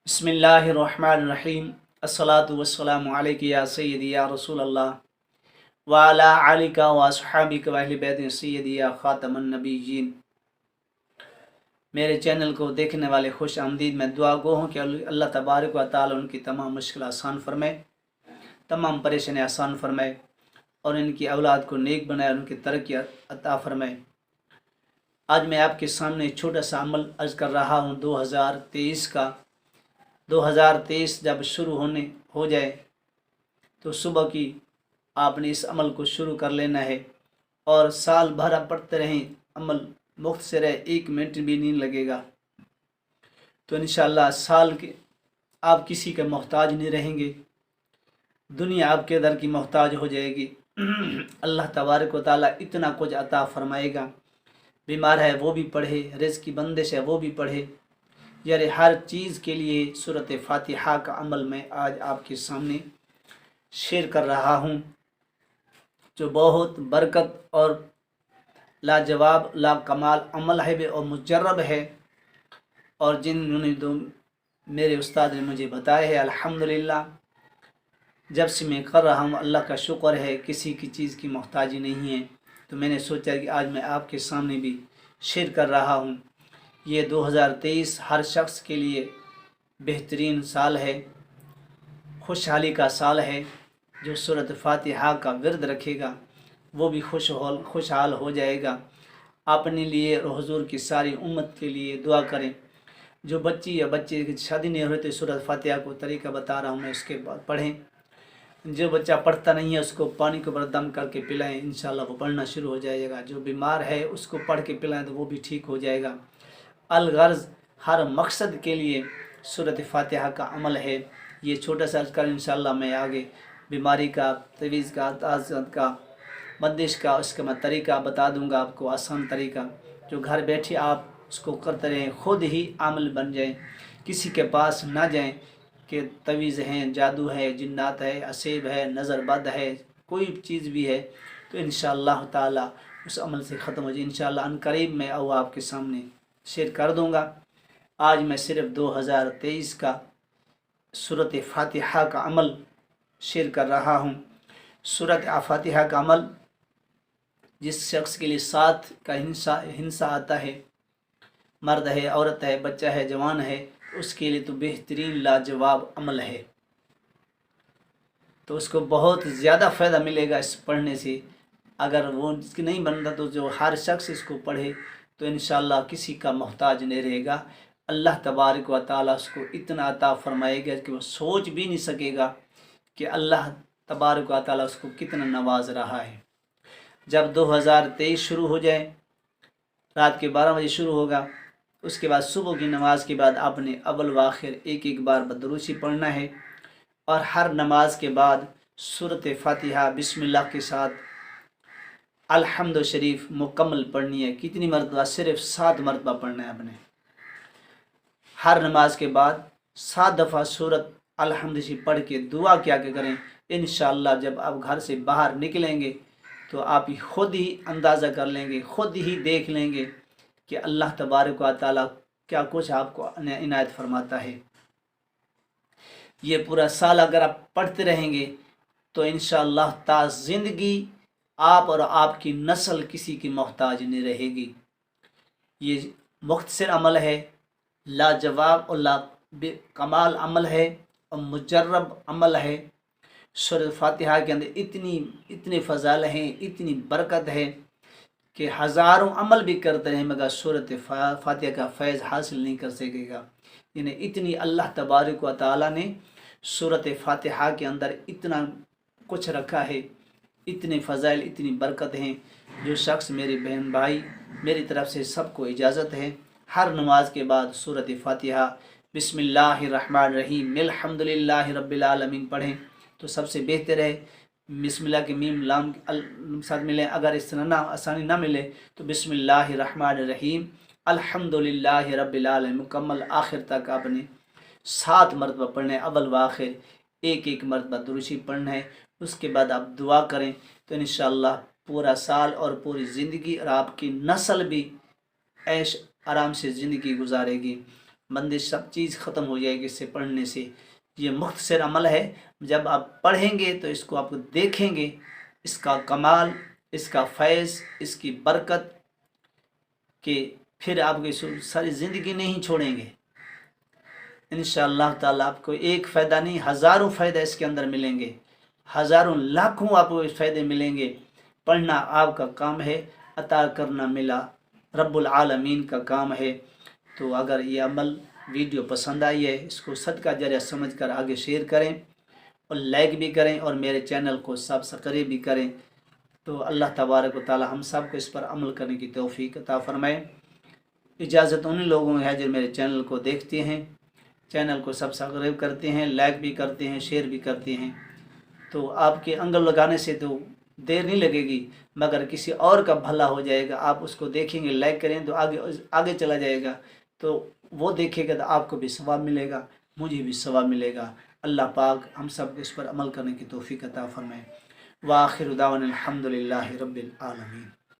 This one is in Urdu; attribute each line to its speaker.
Speaker 1: بسم اللہ الرحمن الرحیم الصلاۃ والسلام علیک یا سیدی یا رسول اللہ وعلی آلک و اصحابک و اہل بیت سیدی یا خاتم النبیین۔ میرے چینل کو دیکھنے والے خوش آمدید، میں دعا گو ہوں کہ اللہ تبارک و تعالی ان کی تمام مشکل آسان فرمائے، تمام پریشانی آسان فرمائے اور ان کی اولاد کو نیک بنائے اور ان کی ترقی عطا فرمائے۔ آج میں آپ کے سامنے چھوٹا سا عمل عرض کر رہا ہوں 2023 کا۔ 2023 جب شروع ہو جائے تو صبح کی آپ نے اس عمل کو شروع کر لینا ہے اور سال بھر آپ پڑھتے رہیں، عمل مختصر ہے، 1 منٹ بھی نہیں لگے گا تو انشاءاللہ سال کے آپ کسی کے محتاج نہیں رہیں گے، دنیا آپ کے در کی محتاج ہو جائے گی۔ اللہ تبارک و تعالیٰ اتنا کچھ عطا فرمائے گا، بیمار ہے وہ بھی پڑھے، رزق کی بندش ہے وہ بھی پڑھے، یعنی ہر چیز کے لیے سورۃ فاتحہ کا عمل میں آج آپ کے سامنے شیئر کر رہا ہوں، جو بہت برکت اور لاجواب لا کمال عمل ہے اور مجرب ہے، اور جنہوں نے میرے استاد نے مجھے بتایا ہے، الحمدللہ جب سے میں کر رہا ہوں اللہ کا شکر ہے، کسی کی چیز کی محتاجی نہیں ہے، تو میں نے سوچا کہ آج میں آپ کے سامنے بھی شیئر کر رہا ہوں۔ یہ 2023 ہر شخص کے لیے بہترین سال ہے، خوشحالی کا سال ہے۔ جو سورۃ فاتحہ کا ورد رکھے گا وہ بھی خوشحال ہو جائے گا۔ اپنے لیے اور حضور کی ساری امت کے لیے دعا کریں۔ جو بچی یا بچے کی شادی نہیں ہوتی، سورۃ فاتحہ کو طریقہ بتا رہا ہوں میں، اس کے بعد پڑھیں۔ جو بچہ پڑھتا نہیں ہے اس کو پانی کے اوپر دم کر کے پلائیں، انشاءاللہ وہ پڑھنا شروع ہو جائے گا۔ جو بیمار ہے اس کو پڑھ کے پلائیں تو وہ بھی ٹھیک ہو جائے گا۔ الغرض ہر مقصد کے لیے سورۃ فاتحہ کا عمل ہے۔ یہ چھوٹا سا اذکار انشاءاللہ میں آگے بیماری کا، تعویذ کا، تعزیت کا، بندش کا، اس کا میں طریقہ بتا دوں گا آپ کو، آسان طریقہ جو گھر بیٹھے آپ اس کو کرتے رہیں، خود ہی عامل بن جائیں، کسی کے پاس نہ جائیں کہ تعویذ ہیں، جادو ہے، جنات ہے، اسیب ہے، نظر بد ہے، کوئی چیز بھی ہے تو انشاءاللہ تعالی اس عمل سے ختم ہو جائے۔ انشاءاللہ ان قریب میں آپ کے سامنے شیئر کر دوں گا۔ آج میں صرف 2023 کا سورۃ فاتحہ کا عمل شیئر کر رہا ہوں۔ سورۃ فاتحہ کا عمل جس شخص کے لیے 7 کا ہنسا آتا ہے، مرد ہے، عورت ہے، بچہ ہے، جوان ہے، اس کے لیے تو بہترین لاجواب عمل ہے، تو اس کو بہت زیادہ فائدہ ملے گا اس پڑھنے سے۔ اگر وہ اس کی نہیں بنتا تو جو ہر شخص اس کو پڑھے تو انشاءاللہ کسی کا محتاج نہیں رہے گا۔ اللہ تبارک و تعالیٰ اس کو اتنا عطا فرمائے گا کہ وہ سوچ بھی نہیں سکے گا کہ اللہ تبارک و تعالیٰ اس کو کتنا نواز رہا ہے۔ جب 2023 شروع ہو جائے، رات کے 12 بجے شروع ہوگا، اس کے بعد صبح کی نماز کے بعد آپ نے اول و آخر ایک بار بدروسی پڑھنا ہے، اور ہر نماز کے بعد سورۃ فاتحہ بسم اللہ کے ساتھ الحمد شریف مکمل پڑھنی ہے۔ کتنی مرتبہ؟ صرف 7 مرتبہ پڑھنا ہے آپ نے۔ ہر نماز کے بعد 7 دفعہ سورۃ الحمد شریف پڑھ کے دعا کیا کریں۔ انشاءاللہ جب آپ گھر سے باہر نکلیں گے تو آپ خود ہی اندازہ کر لیں گے، خود ہی دیکھ لیں گے کہ اللہ تبارک و تعالیٰ کیا کچھ آپ کو عنایت فرماتا ہے۔ یہ پورا سال اگر آپ پڑھتے رہیں گے تو انشاءاللہ تا زندگی آپ اور آپ کی نسل کسی کی محتاج نہیں رہے گی۔ یہ مختصر عمل ہے، لاجواب اور کمال عمل ہے اور مجرب عمل ہے۔ سورۃ فاتحہ کے اندر اتنی فضائل ہیں، اتنی برکت ہے کہ ہزاروں عمل بھی کرتے رہیں مگر سورۃ فاتحہ کا فیض حاصل نہیں کر سکے گا۔ یعنی اتنی اللہ تبارک و تعالیٰ نے سورۃ فاتحہ کے اندر اتنا کچھ رکھا ہے، اتنے فضائل، اتنی برکت ہیں۔ جو شخص میرے بہن بھائی، میری طرف سے سب کو اجازت ہے، ہر نماز کے بعد سورۃ فاتحہ بسم اللہ الرحمن الرحیم الحمدللہ رب العالمین پڑھیں تو سب سے بہتر ہے۔ بسم اللہ کے میم لام ساتھ ملیں، اگر اس طرح آسانی نہ ملے تو بسم اللہ الرحمن الرحیم الحمدللہ رب العالمین مکمل آخر تک آپ نے 7 مرتبہ پڑھنا ہے، اول و آخر ایک مرتبہ درود پڑھنا ہے۔ اس کے بعد آپ دعا کریں تو انشاءاللہ پورا سال اور پوری زندگی اور آپ کی نسل بھی عیش آرام سے زندگی گزارے گی۔ بندش سب چیز ختم ہو جائے گی اس سے پڑھنے سے۔ یہ مختصر عمل ہے، جب آپ پڑھیں گے تو اس کو آپ دیکھیں گے، اس کا کمال، اس کا فیض، اس کی برکت، کہ پھر آپ کی ساری زندگی نہیں چھوڑیں گے انشاءاللہ تعالیٰ۔ آپ کو ایک فائدہ نہیں، ہزاروں فائدہ اس کے اندر ملیں گے، ہزاروں لاکھوں آپ کو فائدے ملیں گے۔ پڑھنا آپ کا کام ہے، عطا کرنا ملا رب العالمین کا کام ہے۔ تو اگر یہ عمل ویڈیو پسند آئی ہے، اس کو صدقہ جاریہ سمجھ کر آگے شیئر کریں اور لائک بھی کریں، اور میرے چینل کو سبسکرائب بھی کریں۔ تو اللہ تبارک و تعالی ہم سب کو اس پر عمل کرنے کی توفیق عطا فرمائے۔ اجازت ان لوگوں ہے جو میرے چینل کو دیکھتے ہیں، چینل کو سبسکرائب کرتے ہیں، لائک بھی کرتے ہیں، شیئر بھی کرتے ہیں۔ تو آپ کے انگل لگانے سے تو دیر نہیں لگے گی، مگر کسی اور کا بھلا ہو جائے گا۔ آپ اس کو دیکھیں گے، لائک کریں تو آگے چلا جائے گا، تو وہ دیکھے گا تو آپ کو بھی ثواب ملے گا، مجھے بھی ثواب ملے گا۔ اللہ پاک ہم سب کو اس پر عمل کرنے کی توفیق عطا فرمائے۔ وآخر دعوانا الحمد للہ رب العالمین۔